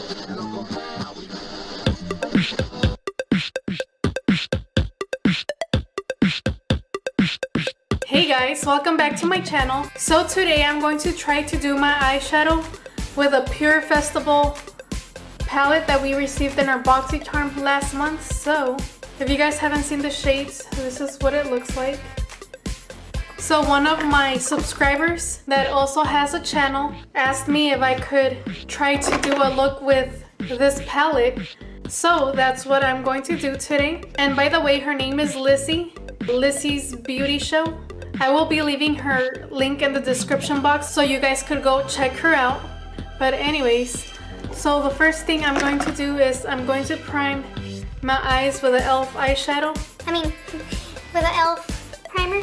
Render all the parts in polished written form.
Hey guys, welcome back to my channel. So today I'm going to try to do my eyeshadow with a PUR Festival palette that we received in our BoxyCharm last month. So if you guys haven't seen the shades, this is what it looks like. So one of my subscribers that also has a channel asked me if I could try to do a look with this palette. So that's what I'm going to do today. And by the way, her name is Lizzie. Lizzie's Beauty Show. I will be leaving her link in the description box so you guys could go check her out. But anyways, so the first thing I'm going to do is I'm going to prime my eyes with an e.l.f. eyeshadow. With an e.l.f. primer.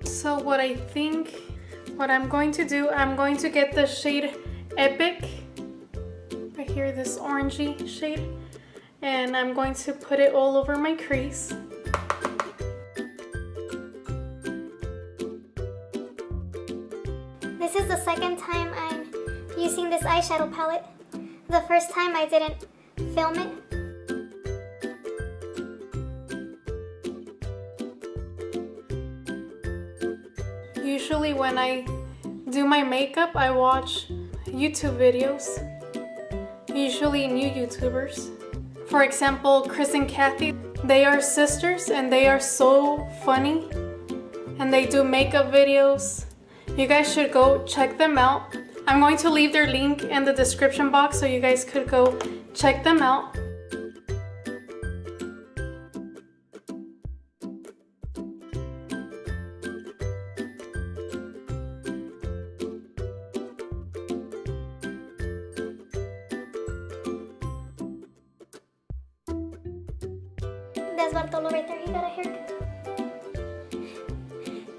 So what I'm going to do, I'm going to get the shade Epic. Right here, this orangey shade. And I'm going to put it all over my crease. This is the second time I'm using this eyeshadow palette. The first time I didn't film it. Usually when I do my makeup, I watch YouTube videos. Usually new YouTubers. For example, Chris and Kathy. They are sisters and they are so funny. And they do makeup videos. You guys should go check them out. I'm going to leave their link in the description box so you guys could go check them out. That's Bartolo right there, he got a haircut.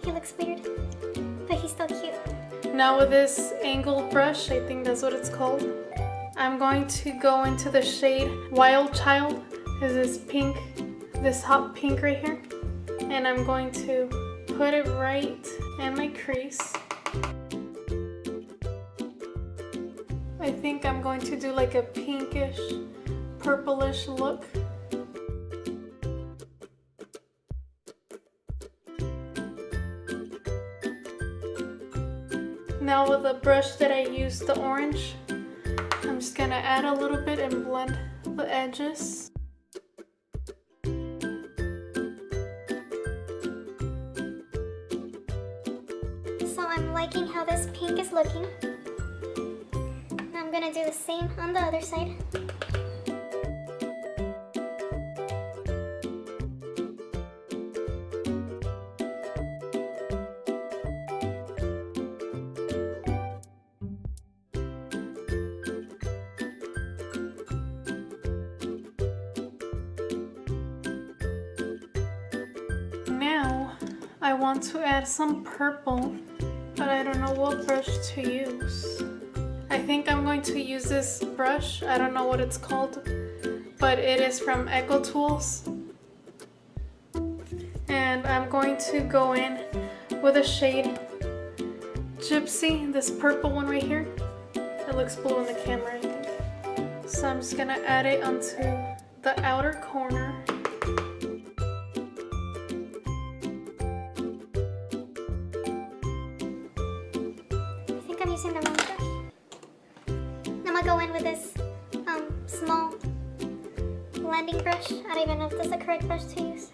He looks weird, but he's still cute. Now with this angled brush, I think that's what it's called, I'm going to go into the shade Wild Child. Is this pink, this hot pink right here. And I'm going to put it right in my crease. I think I'm going to do like a pinkish, purplish look. Now with the brush that I used, the orange, I'm just gonna add a little bit and blend the edges. So I'm liking how this pink is looking. Now I'm gonna do the same on the other side. Now I want to add some purple, but I don't know what brush to use. I think I'm going to use this brush. I don't know what it's called, but it is from Echo Tools. And I'm going to go in with a shade Gypsy, this purple one right here. It looks blue in the camera, I think. So I'm just gonna add it onto the outer corner. I'm using the wrong brush. I'm gonna go in with this small blending brush. I don't even know if that's the correct brush to use.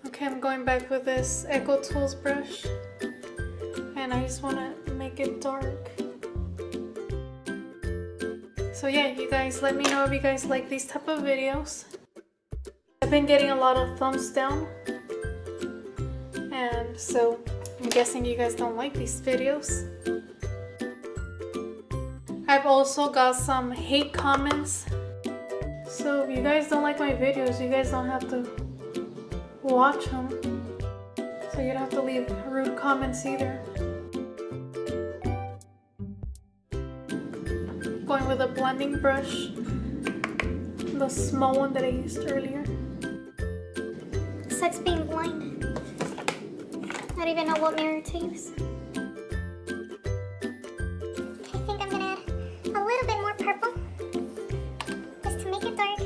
Okay, I'm going back with this Echo Tools brush. And I just want to make it dark. So yeah, you guys let me know if you guys like these type of videos. I've been getting a lot of thumbs down. And so I'm guessing you guys don't like these videos. I've also got some hate comments. So if you guys don't like my videos, you guys don't have to watch them. So you don't have to leave rude comments either. Going with a blending brush, the small one that I used earlier. sucks being blind. I don't even know what mirror to use. I think I'm gonna add a little bit more purple just to make it dark.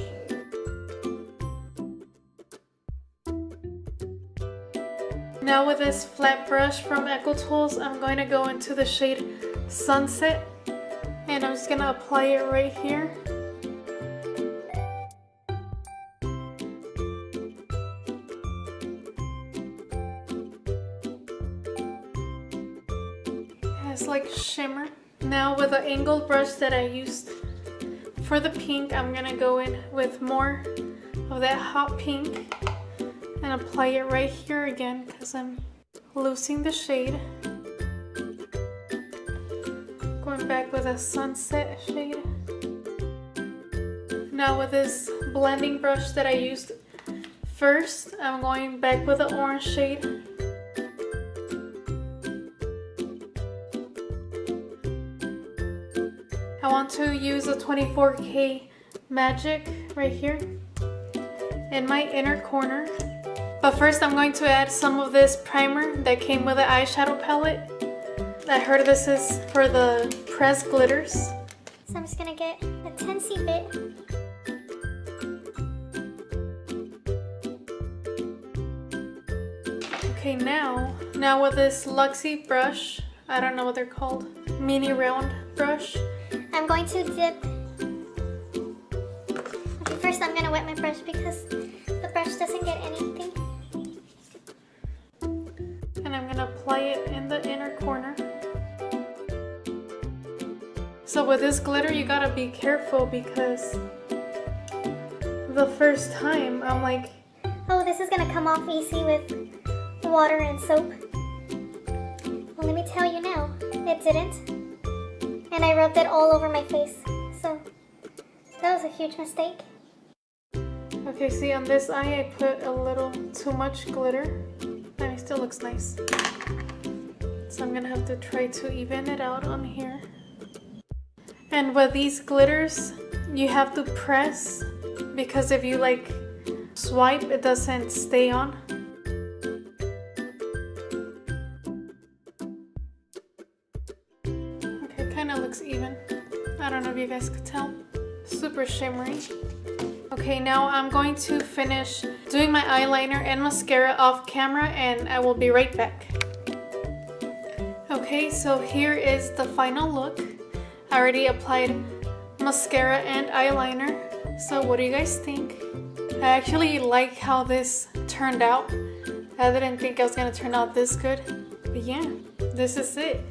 Now with this flat brush from Echo Tools, I'm going to go into the shade Sunset, and I'm just going to apply it right here. It's like shimmer. Now with the angled brush that I used for the pink, I'm going to go in with more of that hot pink and apply it right here again because I'm losing the shade. Going back with a sunset shade. Now with this blending brush that I used first, I'm going back with the orange shade. I want to use a 24K Magic right here in my inner corner. But first I'm going to add some of this primer that came with the eyeshadow palette. I heard this is for the pressed glitters. So I'm just gonna get a teensy bit. Okay, now with this Luxie brush, I don't know what they're called, mini round brush. I'm going to dip. Okay, first I'm gonna wet my brush because the brush doesn't get anything. And I'm gonna apply it in the inner corner. So with this glitter, you gotta be careful because the first time I'm like, oh, this is gonna come off easy with water and soap. Well, let me tell you now, it didn't. And I rubbed it all over my face. So that was a huge mistake. okay, see on this eye I put a little too much glitter. And it still looks nice. So I'm gonna have to try to even it out on here. And with these glitters, you have to press because if you like swipe, it doesn't stay on. Okay, kind of looks even. I don't know if you guys could tell. Super shimmery. Okay, now I'm going to finish doing my eyeliner and mascara off camera and I will be right back. Okay, so here is the final look. I already applied mascara and eyeliner. So what do you guys think? I actually like how this turned out. I didn't think I was gonna turn out this good. But yeah, this is it.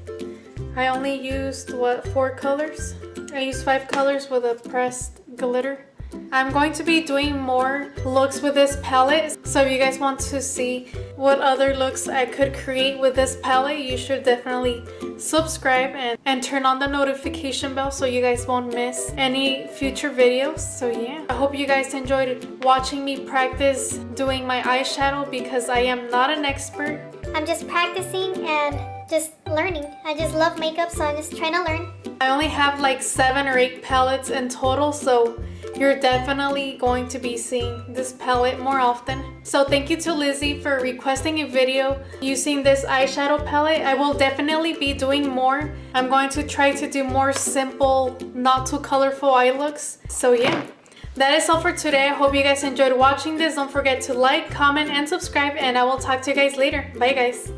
I only used, 4 colors? I used 5 colors with a pressed glitter. I'm going to be doing more looks with this palette. So if you guys want to see what other looks I could create with this palette, you should definitely subscribe and turn on the notification bell so you guys won't miss any future videos. So yeah, I hope you guys enjoyed watching me practice doing my eyeshadow because I am not an expert. I'm just practicing and just learning. I just love makeup, so I'm just trying to learn. I only have like 7 or 8 palettes in total, so you're definitely going to be seeing this palette more often. So thank you to Lizzie for requesting a video using this eyeshadow palette. I will definitely be doing more. I'm going to try to do more simple, not too colorful eye looks. So yeah, that is all for today. I hope you guys enjoyed watching this. Don't forget to like, comment, and subscribe, and I will talk to you guys later. Bye guys.